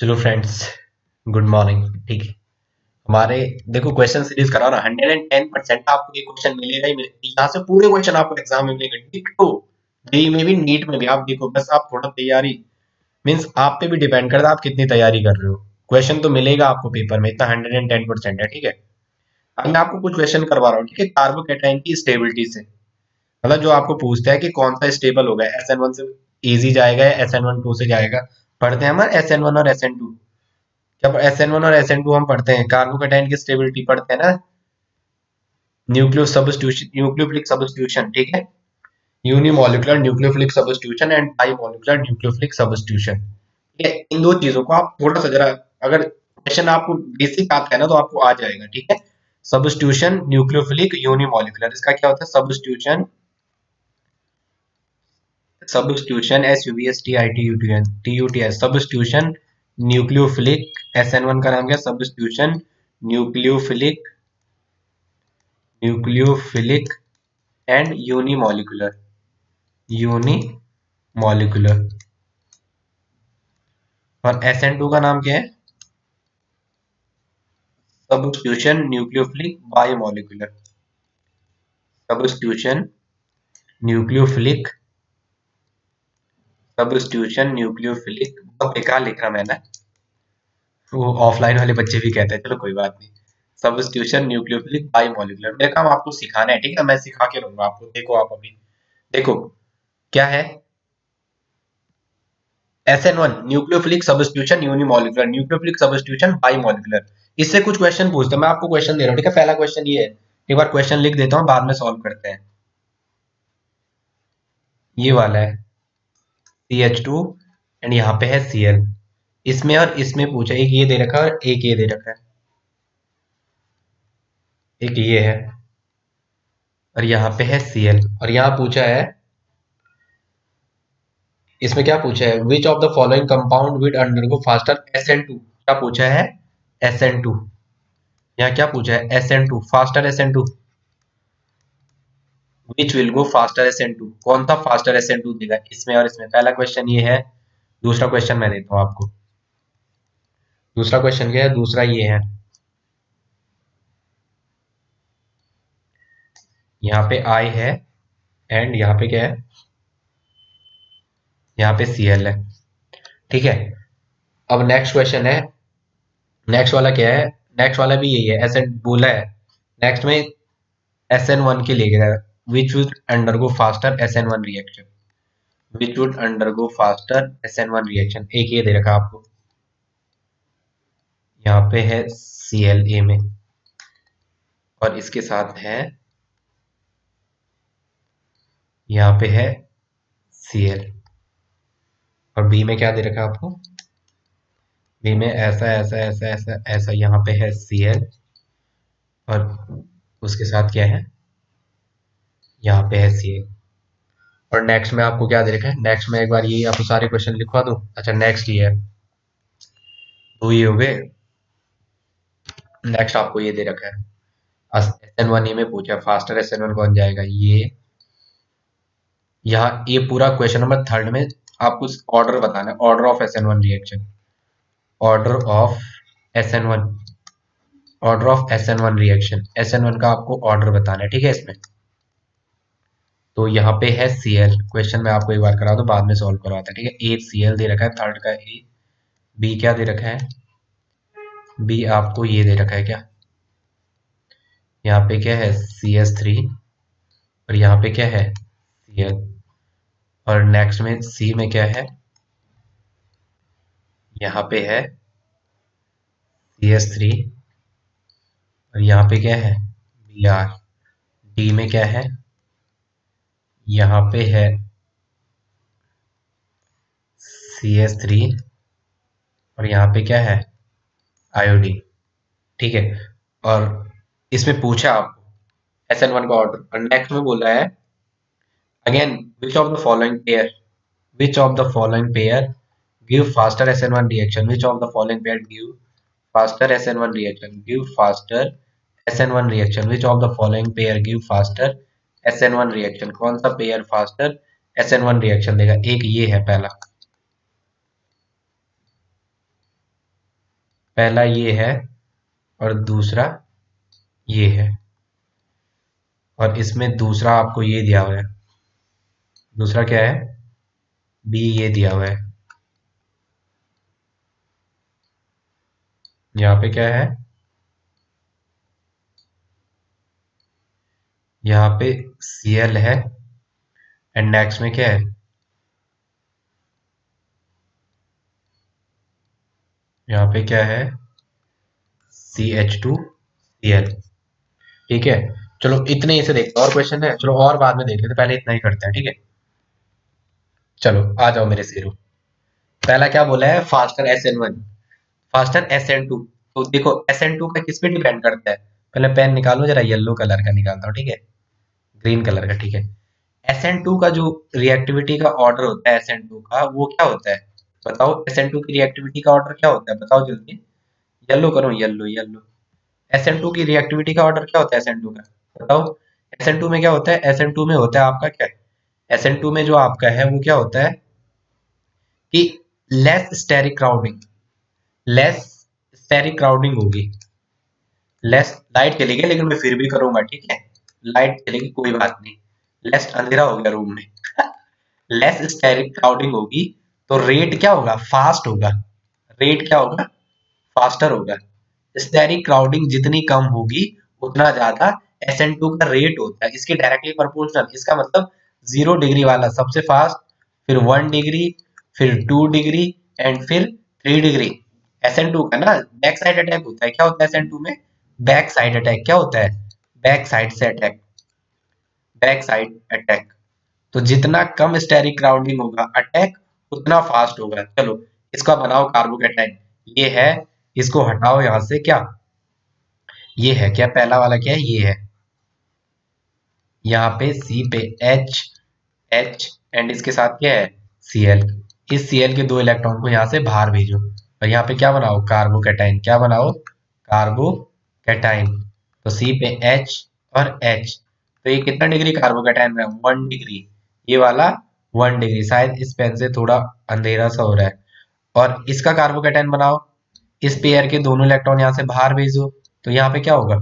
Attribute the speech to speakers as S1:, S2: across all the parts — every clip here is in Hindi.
S1: चलो फ्रेंड्स, गुड मॉर्निंग। ठीक है। हमारे देखो क्वेश्चन सीरीज करा ना, 110% आपको ये क्वेश्चन मिलेगा ही मिलेगा। यहाँ से पूरे क्वेश्चन आपको एग्जाम में मिलेंगे। डिट्टो जेई में भी, नीट में भी। आप देखो, बस आप थोड़ा तैयारी, मीन्स आप पे भी डिपेंड करता है आप कितनी तैयारी कर रहे हो। क्वेश्चन तो मिलेगा आपको पेपर में, इतना 110% है। ठीक है। अब मैं आपको कुछ क्वेश्चन करवा रहा हूँ, ठीक है, कार्बोकेटाइन की स्टेबिलिटी से। मतलब जो आपको पूछता है कि कौन सा स्टेबल होगा, SN1 से इजी जाएगा या SN1 2 से जाएगा। पढ़ते हैं हम SN1 और SN2। जब SN1 और SN2 हम पढ़ते हैं, कार्बोकेटाइन की स्टेबिलिटी पढ़ते हैं ना, न्यूक्लियोफिलिक सब्स्टिट्यूशन, ठीक है, unimolecular nucleophilic substitution and bimolecular nucleophilic substitution. ठीक है, इन दो चीजों को आप थोड़ा सा जरा, अगर क्वेश्चन आपको बेसिक आता है ना तो आपको आ जाएगा। ठीक है। सब्स्टिट्यूशन न्यूक्लियोफिलिक यूनिमोलिकुलर, इसका क्या होता है? Substitution, substitution SUBSTITUTS, substitution nucleophilic. SN1 का नाम क्या? Substitution nucleophilic, nucleophilic and unimolecular, unimolecular. और SN2 का नाम क्या है? Substitution nucleophilic biomolecular, substitution nucleophilic, substitution nucleophilic. बहुत बेकार लिख रहा मैंने, वो ऑफलाइन वाले बच्चे भी कहते हैं, चलो कोई बात नहीं। सब्स्टिट्यूशन न्यूक्लियोफिलिक बायोमोलिकुलर, मेरा काम आपको सिखाना है। ठीक है, मैं सिखा के रहूंगा आपको। देखो आप अभी देखो क्या है। SN1 nucleophilic substitution unimolecular, nucleophilic substitution bimolecular. इससे कुछ क्वेश्चन पूछते हैं, मैं आपको क्वेश्चन दे रहा हूँ। ठीक है, पहला क्वेश्चन ये है, एक बार क्वेश्चन लिख देता हूँ, बाद में सॉल्व करते हैं। ये वाला है CH2 एंड यहाँ पे है Cl। इसमें और इसमें पूछा, एक ये दे रखा है और एक ये दे रखा है, एक ये है और यहाँ पे है Cl। और यहाँ पूछा है, इसमें क्या पूछा है? Which of the following compound would undergo faster SN2। क्या पूछा है? SN2। यहाँ क्या पूछा है? SN2, faster SN2। Which will go faster SN2, कौन सा फास्टर SN2 देगा इसमें और इसमें। पहला क्वेश्चन ये है। दूसरा क्वेश्चन मैं देता हूँ आपको। दूसरा क्वेश्चन क्या है? दूसरा ये है, यहाँ पे I है एंड यहाँ पे क्या है? यहाँ पे Cl है। ठीक है। अब नेक्स्ट क्वेश्चन है, नेक्स्ट वाला क्या है? नेक्स्ट वाला भी यही है, ऐसे बोला है। नेक्स्ट में SN1 के लिए which would undergo faster SN1 reaction, which would undergo faster SN1 reaction. एक ये दे रखा आपको, यहाँ पे है ClA में और इसके साथ है, यहाँ पे है Cl। और बी में क्या दे रखा आपको? बी में ऐसा ऐसा ऐसा ऐसा ऐसा, यहाँ पे है Cl और उसके साथ क्या है? यहाँ पे है Cl। और नेक्स्ट में आपको क्या दे रखा है? नेक्स्ट में एक बार ये आपको सारे क्वेश्चन लिखवा दूं। अच्छा, नेक्स्ट ये है, तो ये हो गए। नेक्स्ट आपको ये दे रखा है, SN1 में पूछा फास्टर SN1 कौन जाएगा ये। यहाँ ये पूरा क्वेश्चन नंबर थर्ड में आपको ऑर्डर बताना है, order of SN1 reaction, order of SN1, order of SN1 reaction. SN1 का आपको ऑर्डर बताना है। ठीक है इसमें। तो यहाँ पे है Cl, क्वेश्चन मैं आपको एक बार करा दूं, बाद में सॉल्व करवाता है। ठीक है, ए Cl दे रखा है, थर्ड का ए। बी क्या दे रखा है? बी आपको ये दे रखा है क्या? यहाँ पे क्या है? CS3। और यहाँ पे क्या है? Cl। और नेक्स्ट में सी में क्या है? यहाँ पे है CS3। और यहाँ पे क्या है? Br। डी में क्या है? यहाँ पे है CS3। और यहाँ पे क्या है? आयोडीन। ठीक है। और इसमें पूछा आपको SN1 का ऑर्डर, और नेक्स्ट में बोला है again, which of the following pair, which of the following pair give faster SN1 reaction, which of the following pair give faster SN1 reaction, give faster SN1 reaction, which of the following pair give faster SN1 reaction। कौन सा पेयर फास्टर SN1 रिएक्शन देगा? एक ये है पहला, पहला ये है और दूसरा ये है, और इसमें दूसरा आपको ये दिया हुआ है। दूसरा क्या है? बी ये दिया हुआ है। यहाँ पे क्या है? यहाँ पे Cl है, एंड नेक्स्ट में क्या है? यहाँ पे क्या है? CH2Cl। ठीक है, चलो इतने ही से देखते हैं, और क्वेश्चन है चलो और बाद में देख लेते, पहले इतना ही करते हैं, ठीक है। चलो आ जाओ मेरे शेरू। पहला क्या बोला है? Faster SN1, faster SN2। तो देखो SN2 का किस पे डिपेंड करता है? पहले पेन निकालो जरा, येलो कलर का निकालता हूँ, ठीक है, ग्रीन कलर का, ठीक है। SN2 का जो रिएक्टिविटी का ऑर्डर होता है SN2 का, वो क्या होता है? बताओ, SN2 की रिएक्टिविटी का ऑर्डर क्या होता है? बताओ जल्दी। येलो करो, येलो येलो। SN2 की रिएक्टिविटी का ऑर्डर क्या होता है SN2 का? बताओ। SN2 में क्या होता है? SN2 में होता है आपका क्या? SN2 में जो आपका है वो क्या होता है कि less steric crowding, less steric crowding होगी। लेस, लाइट चली गई लेकिन मैं फिर भी करूंगा, ठीक है। लाइट चलेगी कोई बात नहीं, लेस अंधेरा हो गया रूम में। लेस स्टेरिक क्राउडिंग होगी, तो रेट क्या होगा? फास्ट होगा। रेट क्या होगा? फास्टर होगा। स्टेरिक क्राउडिंग जितनी कम होगी उतना ज्यादा SN2 का रेट होता है, इसके डायरेक्टली प्रोपोर्शनल। इसका मतलब 0 डिग्री वाला सबसे फास्ट, फिर 1 डिग्री, फिर 2 डिग्री, एंड फिर 3 डिग्री। SN2 का ना बैक साइड अटैक होता है। क्या होता है SN2 में? Back side attack. क्या होता है? बैक साइड से अटैक, बैक साइड अटैक। तो जितना कम स्टेरिक क्राउडिंग होगा अटैक, उतना फास्ट होगा। चलो इसका बनाओ कार्बोकेटाइन। ये है, इसको हटाओ यहां से। क्या ये है? क्या पहला वाला क्या है? ये है। यहाँ पे C पे H, H, एंड इसके साथ क्या है? Cl। इस Cl के 2 इलेक्ट्रॉन को यहाँ से बाहर भेजो, और यहाँ पे क्या बनाओ? कार्बोकेटाइन। क्या बनाओ? कार्बोकेटाइन। तो C पे H और H, तो ये कितना डिग्री कार्बोकेटाइन में? 1 डिग्री। ये वाला 1 डिग्री। शायद इस पेन से थोड़ा अंधेरा सा हो रहा है। और इसका कार्बोकेटाइन बनाओ, इस पेयर के दोनों इलेक्ट्रॉन यहाँ से बाहर भेजो, तो यहाँ पे क्या होगा?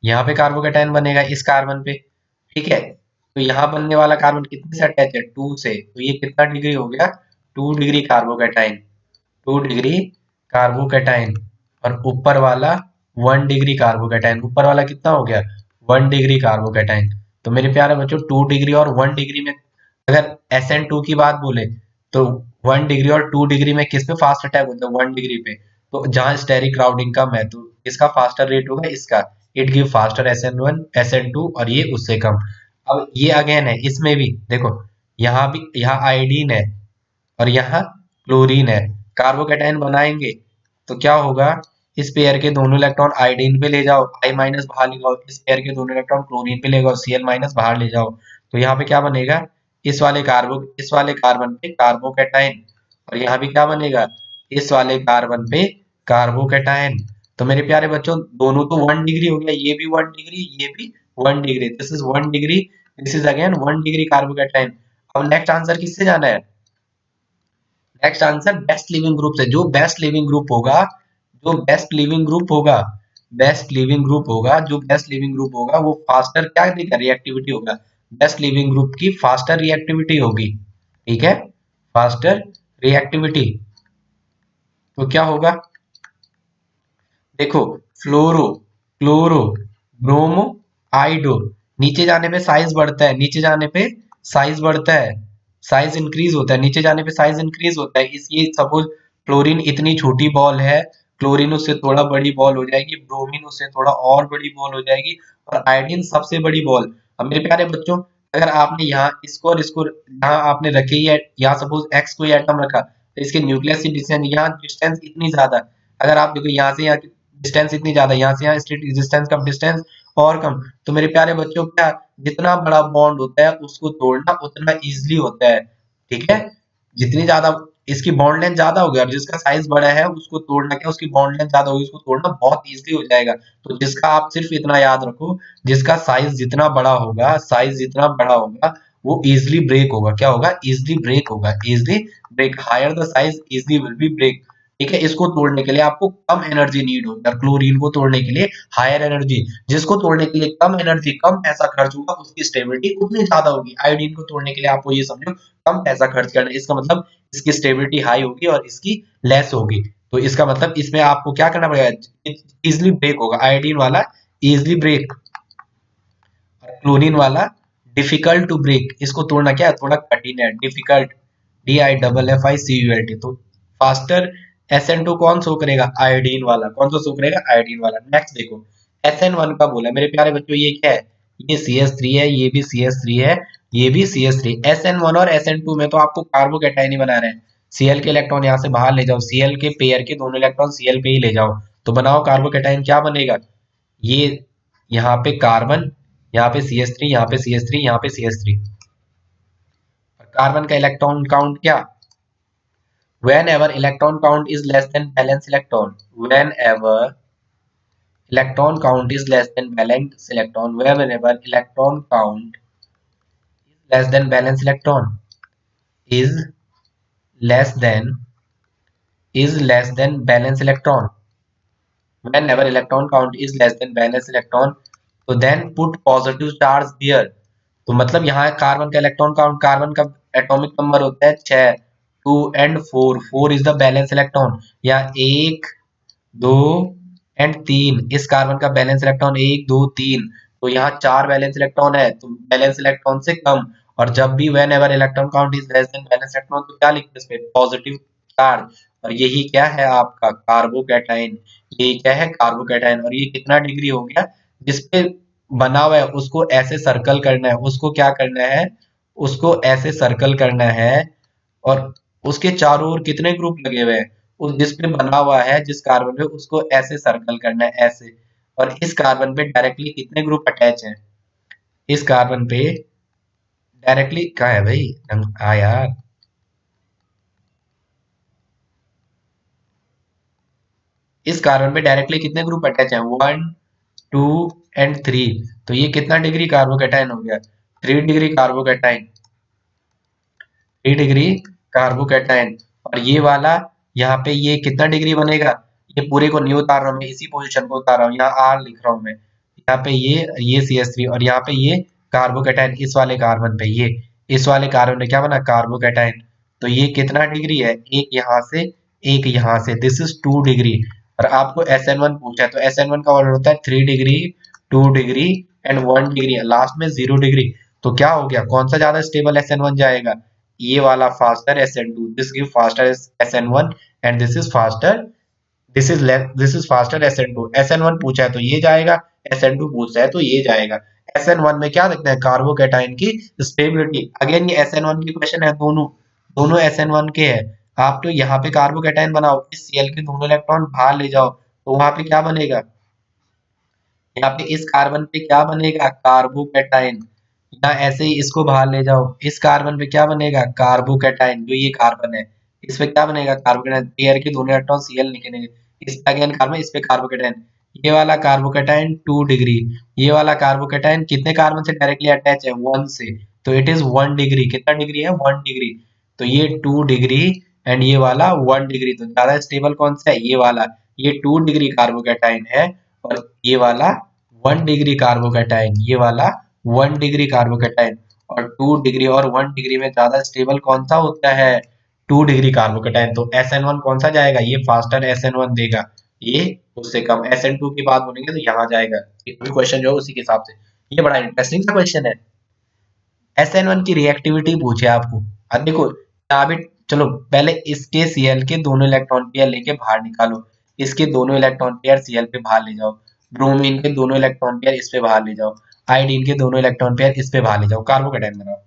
S1: यहाँ पे कार्बोकेटाइन बनेगा इस कार्बन पे, ठीक है। तो यहाँ बनने वाला कार्बन कितने से अटैच है? 2 से, तो ये कितना डिग्री हो गया? 2 डिग्री कार्बोकेटाइन। 2 degree carbocation. और ऊपर वाला 1 डिग्री कार्बोकेटाइन। ऊपर वाला कितना हो गया? 1 डिग्री कार्बोकेटाइन। तो मेरे प्यारे बच्चों, 2 डिग्री और 1 डिग्री में अगर SN2 की बात बोले, तो 1 डिग्री और 2 डिग्री में किस पे फास्ट अटैक होता है? 1 डिग्री पे। तो जहां स्टेरिक क्राउडिंग कम है, तो इसका फास्टर रेट होगा इसका। It give faster SN1 SN2, और ये उससे कम। अब ये अगेन है, इसमें भी देखो, यहाँ भी, यहाँ आयोडीन है और यहाँ क्लोरीन है। कार्बोकेटाइन बनाएंगे तो क्या होगा? इस पेयर के दोनों इलेक्ट्रॉन आयोडीन पे ले जाओ, I माइनस बाहर ले जाओ। इस पेयर के दोनों इलेक्ट्रॉन क्लोरीन पे ले जाओ, Cl माइनस बाहर ले जाओ। तो यहाँ पे क्या बनेगा? इस वाले कार्बन पे कार्बोकेटाइन, और यहाँ भी क्या बनेगा? इस वाले कार्बन पे कार्बोकेटाइन। तो मेरे प्यारे बच्चों, दोनों तो 1 डिग्री हो गया, ये भी 1 डिग्री, ये भी 1 degree. This is 1 degree, this is again 1 degree carbocation. अब नेक्स्ट आंसर किससे जाना है? Next answer best leaving group से। जो बेस्ट लिविंग ग्रुप होगा, जो बेस्ट लिविंग ग्रुप होगा, बेस्ट लिविंग ग्रुप होगा, जो बेस्ट लिविंग ग्रुप होगा वो फास्टर क्या देगा? रिएक्टिविटी होगा। बेस्ट लिविंग ग्रुप की फास्टर रिएक्टिविटी होगी, ठीक है, फास्टर रिएक्टिविटी। तो क्या होगा? देखो, फ्लोरो, क्लोरो, ब्रोमो, आइडो। नीचे जाने पे साइज बढ़ता है, नीचे जाने पे साइज बढ़ता है, साइज इंक्रीज होता है, नीचे जाने पे साइज इंक्रीज होता है। इस ये सपोज क्लोरीन इतनी छोटी बॉल है, क्लोरीन उससे थोड़ा बड़ी बॉल हो जाएगी, ब्रोमीन उससे थोड़ा और बड़ी बॉल हो जाएगी, और आयोडीन सबसे बड़ी बॉल। अब मेरे प्यारे बच्चों, अगर आपने यहाँ इसको और इसको यहाँ आपने रखी है, यहाँ सपोज एक्स कोई एटम रखा, तो इसके न्यूक्लियस की डिस्टेंस, यहाँ डिस्टेंस इतनी ज्यादा, अगर आप देखो यहाँ से यहाँ डिस्टेंस इतनी ज्यादा, यहाँ से यहाँ स्ट्रेट डिस्टेंस कम, डिस्टेंस और कम। तो मेरे प्यारे बच्चों, क्या जितना बड़ा बॉन्ड होता है उसको तोड़ना उतना इजीली होता है, ठीक है। जितनी ज्यादा इसकी बॉन्ड लेंथ ज्यादा होगी, और जिसका साइज बड़ा है उसको तोड़ना क्या, उसकी बॉन्ड लेंथ ज्यादा होगी, उसको तोड़ना बहुत इजीली हो जाएगा। तो जिसका आप सिर्फ इतना याद रखो, जिसका साइज जितना बड़ा होगा, साइज जितना बड़ा होगा, वो इजिली ब्रेक होगा। क्या होगा? इजिली ब्रेक होगा, easily break. Higher the size easily will be break, ठीक है, इसको तोड़ने के लिए आपको कम एनर्जी नीड होगी और क्लोरीन को तोड़ने के लिए हायर एनर्जी। जिसको तोड़ने के लिए कम एनर्जी, कम पैसा खर्च होगा, उसकी स्टेबिलिटी उतनी ज्यादा होगी। आयोडीन को तोड़ने के लिए आपको ये समझो कम पैसा खर्च करना, इसका मतलब इसकी स्टेबिलिटी हाई होगी और इसकी लेस होगी। तो इसका मतलब इसमें आपको क्या करना पड़ेगा, इजिली ब्रेक होगा। आयोडीन वाला इजिली ब्रेक, क्लोरीन वाला डिफिकल्ट टू ब्रेक। इसको तोड़ना क्या है, थोड़ा कठिन है, डिफिकल्ट, DIFFICULT। तो फास्टर SN2 कौन शो करेगा, आयोडीन वाला। कौन सा शो करेगा, आयोडीन वाला। नेक्स्ट देखो SN1 का बोला मेरे प्यारे बच्चों, ये क्या है, ये CH3 है, ये भी CH3 है, ये भी CH3। SN1 और SN2 में तो आपको कार्बोकैटायन ही बना रहे हैं। Cl के इलेक्ट्रॉन यहाँ से बाहर ले जाओ, Cl के पेयर के दोनों इलेक्ट्रॉन Cl पे ही ले जाओ, तो बनाओ कार्बोकैटायन। क्या बनेगा, ये यहाँ पे कार्बन, यहाँ पे CH3, यहाँ पे CH3, यहाँ पे CH3। कार्बन का इलेक्ट्रॉन काउंट क्या, whenever electron count is less than valence electron, whenever electron count is less than valence electron, whenever electron count less than valence electron is less than less than valence electron, whenever electron count is less than valence electron, तो then put positive charge there। तो मतलब यहाँ कार्बन का इलेक्ट्रॉन काउंट, कार्बन का एटॉमिक नंबर होता है 6, 2 and 4, 4 is the balance electron. यहाँ 1, 2 एंड 3, इस कार्बन का बैलेंस इलेक्ट्रॉन 1, 2, 3, तो यहाँ 4 बैलेंस इलेक्ट्रॉन है, तो बैलेंस इलेक्ट्रॉन से कम। और जब भी when ever electron count is less than balance electron, तो क्या लिखते हैं इस पे, पॉजिटिव चार्ज। और यही क्या है आपका कार्बोकैटायन, ये क्या है कार्बोकैटायन। और ये कितना डिग्री हो गया, जिसपे बना हुआ है उसको ऐसे सर्कल करना है, उसको क्या करना है, उसको ऐसे सर्कल करना है। और उसके चारों ओर कितने ग्रुप लगे हुए हैं, उस जिस पे बना हुआ है, जिस कार्बन पे, उसको ऐसे सर्कल करना है, ऐसे। और इस कार्बन पे डायरेक्टली कितने ग्रुप अटैच हैं, इस कार्बन पे डायरेक्टली, कहाँ है भाई, हाँ यार, इस कार्बन पे डायरेक्टली कितने ग्रुप अटैच हैं, 1, 2 एंड 3। तो ये कितना डिग्री कार्बोकैटायन हो गया, 3 डिग्री कार्बोकैटायन, 3 डिग्री कार्बोकैटायन। और ये वाला यहाँ पे ये कितना डिग्री बनेगा, ये पूरे को नहीं उतार रहा हूँ मैं, इसी पोजीशन को उतार रहा हूँ, यहाँ आर लिख रहा हूँ मैं। यहाँ पे ये CH3 और यहाँ पे ये कार्बोकैटायन, इस वाले कार्बन पे ये, इस वाले कार्बन पे क्या बना, कार्बोकैटायन। तो ये कितना डिग्री है, एक यहाँ से, एक यहाँ से, दिस इज 2 डिग्री। और आपको SN1 पूछा है, तो SN1 का ऑर्डर होता है 3 degree, 2 degree and 1 degree, last में 0 डिग्री। तो क्या हो गया, कौन सा ज्यादा स्टेबल SN1 जाएगा, ये वाला faster SN2, this give faster SN1 and this is faster, this is faster SN2। SN1 पूछा है तो ये जाएगा, SN2 पूछा है तो ये जाएगा। SN1 में क्या देखते हैं, कार्बोकैटायन की स्टेबिलिटी। अगेन ये SN1 की क्वेश्चन है, दोनों दोनों SN1 के हैं। आप तो यहाँ पे कार्बोकैटायन बनाओ, इस Cl के दोनों इलेक्ट्रॉन बाहर ले जाओ, तो वहां पे क्या बनेगा, यहाँ पे इस कार्बन पे क्या बनेगा, कार्बोकैटायन। यहाँ ऐसे ही इसको बाहर ले जाओ, इस कार्बन पे क्या बनेगा, कार्बोकैटायन, जो ये कार्बन है, इस पे क्या बनेगा, कार्बोकैटायन। पेयर के दोनों इलेक्ट्रॉन Cl निकलेंगे, इस पे अगेन कार्बन, इस पे कार्बोकैटायन। ये वाला कार्बोकैटायन 2 डिग्री, ये वाला कार्बोकैटायन कितने कार्बन से डायरेक्टली अटैच है, 1 से, तो इट इज 1 डिग्री। कितना डिग्री है, 1 डिग्री। तो ये 2 डिग्री एंड ये वाला 1 डिग्री, तो ज्यादा स्टेबल कौन सा है, ये वाला। ये 2 डिग्री कार्बोकैटायन है, और ये वाला 1 डिग्री कार्बोकैटायन, ये वाला 1 डिग्री कार्बोकैटायन। और 2 डिग्री और 1 डिग्री में ज्यादा स्टेबल कौन सा होता है, 2 डिग्री कार्बोकैटायन। तो SN1 कौन सा जाएगा, ये फास्टर SN1 देगा, ये उससे कम। SN2 की बात बोलेंगे तो यहाँ जाएगा। क्वेश्चन जो है उसी के हिसाब से, ये बड़ा इंटरेस्टिंग सा क्वेश्चन है। SN1 की रिएक्टिविटी पूछे आपको। अब देखो यहाँ भी, चलो पहले इसके Cl के दोनों इलेक्ट्रॉन पेयर लेके बाहर निकालो, इसके दोनों इलेक्ट्रॉन पेयर Cl पे बाहर ले जाओ, ब्रोमीन के दोनों इलेक्ट्रॉन पेयर इस पे बाहर ले जाओ, आयोडीन के दोनों इलेक्ट्रॉन पेयर इस पे बाहर ले जाओ, कार्बोकैटायन बनाओ।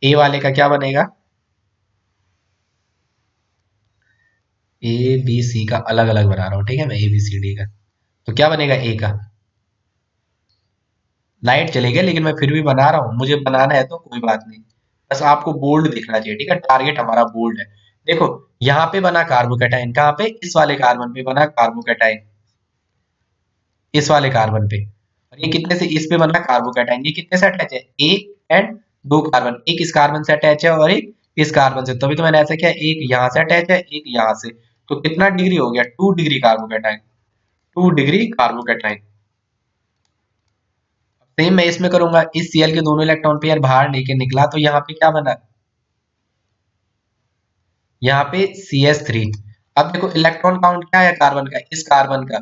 S1: ए वाले का क्या बनेगा, ABC का अलग अलग बना रहा हूँ, ठीक है, मैं ABCD का। तो क्या बनेगा ए का, लाइट चले गए लेकिन मैं फिर भी बना रहा हूँ, मुझे बनाना है तो कोई बात नहीं, बस आपको बोल्ड दिखना चाहिए, ठीक है, टारगेट हमारा बोल्ड है। देखो यहाँ पे बना कार्बोकैटायन, कहाँ पे, इस वाले कार्बन पे बना कार्बोकैटायन, इस वाले कार्बन पे। और ये कितने से, इस पे बना कार्बोकैटायन, ये कितने से अटैच है, एक एंड 2 कार्बन, एक इस कार्बन से अटैच है और एक इस कार्बन से। तभी तो मैंने ऐसा किया, एक यहाँ से अटैच है, एक यहाँ से। तो कितना डिग्री हो गया? 2 degree carbocation, 2 degree carbocation. Same मैं इसमें करूंगा, इस Cl के दोनों इलेक्ट्रॉन पेयर बाहर लेके निकला तो यहाँ पे क्या बना? यहाँ पे CH3। अब देखो इलेक्ट्रॉन काउंट क्या है कार्बन का, इस कार्बन का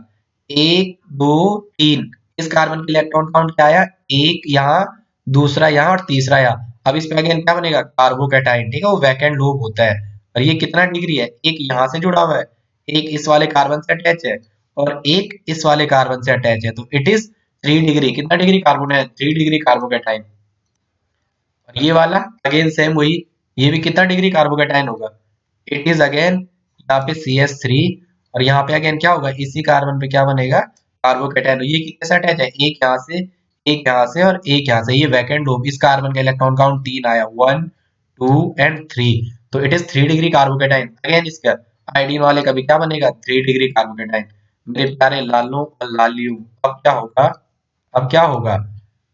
S1: 1 2 3, इस कार्बन का इलेक्ट्रॉन काउंट क्या आया? एक यहाँ, दूसरा यहाँ और तीसरा यहाँ। अब इस पे अगेन क्या बनेगा? कार्बोकेटाइन, ठीक है, वो वैकेंट लूप होता है। और ये कितना डिग्री है? एक यहाँ से जुड़ा हुआ है, एक इस वाले कार्बन से अटैच है और एक इस वाले कार्बन से अटैच है, तो इट इज 3 डिग्री। कितना डिग्री कार्बन है? 3 डिग्री कार्बोकेटाइन। और ये वाला अगेन सेम वही, ये भी कितना डिग्री कार्बोकेटाइन होगा? इट इज अगेन यहाँ पे CH3 और यहाँ पे अगेन क्या होगा? इसी कार्बन पे क्या बनेगा? कार्बोकेटाइन। ये कितने से अटैच है? एक यहाँ से, एक यहाँ से और एक यहाँ से। ये वैकेंट लूप, इस कार्बन का इलेक्ट्रॉन काउंट 3 आया, 1 2 एंड 3, तो it is 3 degree carbocation. Again इसका आयोडीन वाले का भी क्या बनेगा? 3 डिग्री कार्बोकेटाइन। मेरे प्यारे लालों और लालियों, अब क्या होगा? अब क्या होगा?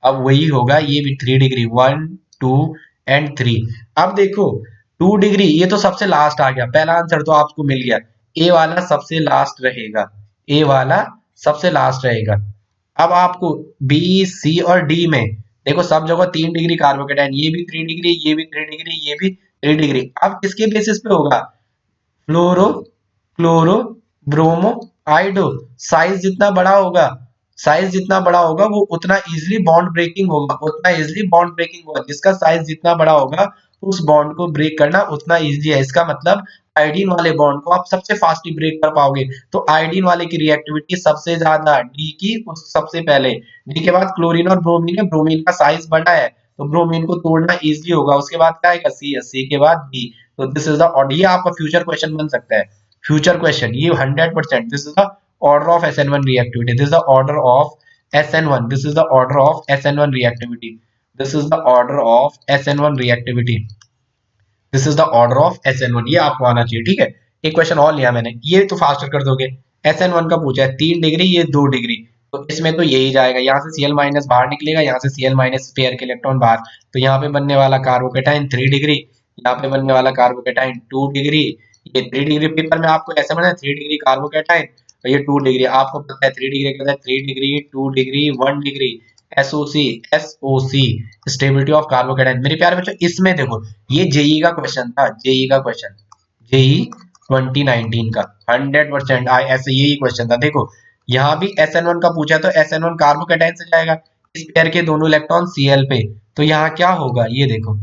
S1: अब वही होगा, ये भी 3 डिग्री, 1 2 एंड 3। अब देखो 2 डिग्री ये तो सबसे लास्ट आ गया, पहला आंसर तो आपको मिल गया। ए वाला सबसे लास्ट रहेगा, ए वाला सबसे लास्ट रहेगा। अब आपको बी सी और डी में देखो सब जगह 3 डिग्री कार्बोकेटाइन, ये भी 3 डिग्री, ये भी 3 डिग्री, ये भी 3 डिग्री। अब किसके बेसिस पे होगा? फ्लोरो, क्लोरो, ब्रोमो, आइडो। साइज जितना बड़ा होगा, साइज जितना बड़ा होगा वो उतना इजिली बॉन्ड ब्रेकिंग होगा, उतना इजिली बॉन्ड ब्रेकिंग होगा। जिसका साइज जितना बड़ा होगा उस बॉन्ड को ब्रेक करना उतना इजी है। इसका मतलब आयोडीन वाले बॉन्ड को आप सबसे फास्टली ब्रेक कर पाओगे। तो आयोडीन वाले की रिएक्टिविटी सबसे ज्यादा, डी की उस सबसे पहले, डी के बाद क्लोरीन और ब्रोमीन है, ब्रोमीन का साइज बड़ा है तो ब्रोमीन को तोड़ना इजी होगा। उसके बाद क्या आएगा? सी, सी के बाद डी। तो दिस इज द ऑर्डर, ये आपका फ्यूचर क्वेश्चन बन सकता है, फ्यूचर क्वेश्चन ये 100%। This is the order of SN1 reactivity, this is the order of SN1, this is the order of SN1 reactivity, this is the order of SN1 reactivity, this is the order of SN1। ये आपको आना चाहिए, ठीक है। एक क्वेश्चन और लिया मैंने, ये तो फास्टर कर दोगे। SN1 का पूछा है 3 डिग्री, ये 2 डिग्री, तो इसमें तो यही जाएगा, यहाँ से Cl माइनस बाहर निकलेगा, यहाँ से Cl माइनस पेयर के इलेक्ट्रॉन बाहर, तो यहाँ पे बनने वाला कार्बोकेटाइन 3 डिग्री, यहाँ पे बनने वाला कार्बोकेटाइन 2 डिग्री। ये 3 डिग्री पेपर में आपको ऐसा बना है 3 डिग्री कार्बोकेटाइन, और ये 2 डिग्री आपको पता है 3 डिग्री क्या है? 3 degree, 2 degree, 1 degree, SOC, SOC, stability of carbocation. मेरे प्यारे बच्चों इसमें देखो, ये जेई का क्वेश्चन था, जेई का क्वेश्चन, जेई 2019 का 100% ऐसे यही क्वेश्चन था। देखो यहाँ भी SN1 का पूछा तो SN1 कार्बोकेटाइन से जाएगा, इस पेयर के दोनों इलेक्ट्रॉन Cl पे, तो यहाँ क्या होगा? ये देखो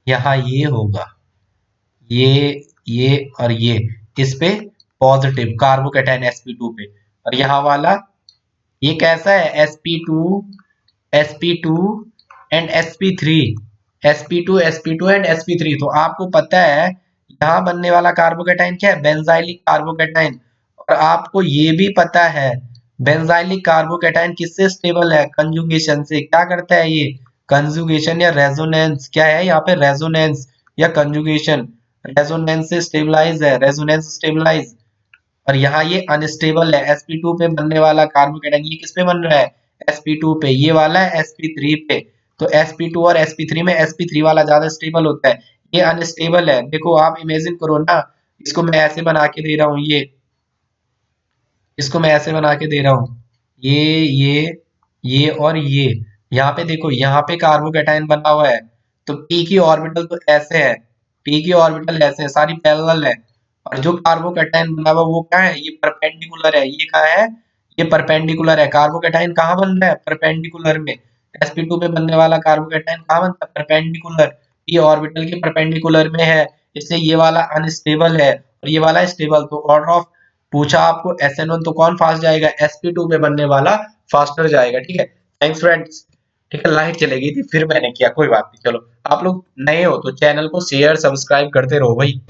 S1: यहाँ ये होगा, ये और ये, इस पे पॉजिटिव कार्बोकेटाइन sp2 पे, और यहाँ वाला ये कैसा है? sp2, sp2 and sp3, sp2, sp2 and sp3। तो आपको पता है यहाँ बनने वाला कार्बोकेटाइन क्या है? Benzylic carbocation. और आपको ये भी पता है बेंजाइलिक कार्बोकेटाइन किससे स्टेबल है? कंजुगेशन से। क्या करता है ये? कंजुगेशन या रेजोनेंस, क्या है यहाँ पे? रेजोनेंस या कंजुगेशन, रेजोनेंस से स्टेबलाइज है, रेजोनेंस स्टेबलाइज। और यहाँ ये अनस्टेबल है, sp2 पे बनने वाला कार्बोकेटाइन ये किस पे बन रहा है? sp2 पे। ये वाला है sp3 पे। तो sp2 और sp3 में sp3 वाला ज्यादा स्टेबल होता है, ये अनस्टेबल है। देखो आप इमेजिन करो ना, इसको मैं ऐसे बना के दे रहा हूँ, ये इसको मैं ऐसे बना के दे रहा हूँ, ये और ये। यहाँ पे देखो यहाँ पे कार्बोकेटाइन बना हुआ है, तो p की ऑर्बिटल तो ऐसे है, p की ऑर्बिटल ऐसे है, सारी पैरेलल है। और जो कार्बोकेटाइन बना हुआ वो क्या है? ये परपेंडिकुलर है। ये कहाँ है? ये परपेंडिकुलर है। कार्बोकेटाइन कहाँ बन रहा है? परपेंडिकुलर में। sp2 पे बनने वाला कार्बोकेटाइन कहाँ बनता है? परपेंडिकुलर। ये ऑर्बिटल के परपेंडिकुलर में है, इसलिए ये वाला अनस्टेबल है और ये वाला स्टेबल। तो ऑर्डर ऑफ पूछा आपको SN1 तो कौन फास्ट जाएगा? sp2 पे बनने वाला फास्टर जाएगा, ठीक है। Thanks friends. ठीक है, लाइट चली गई थी फिर मैंने किया, कोई बात नहीं। चलो आप लोग नए हो तो चैनल को शेयर सब्सक्राइब करते रहो भाई।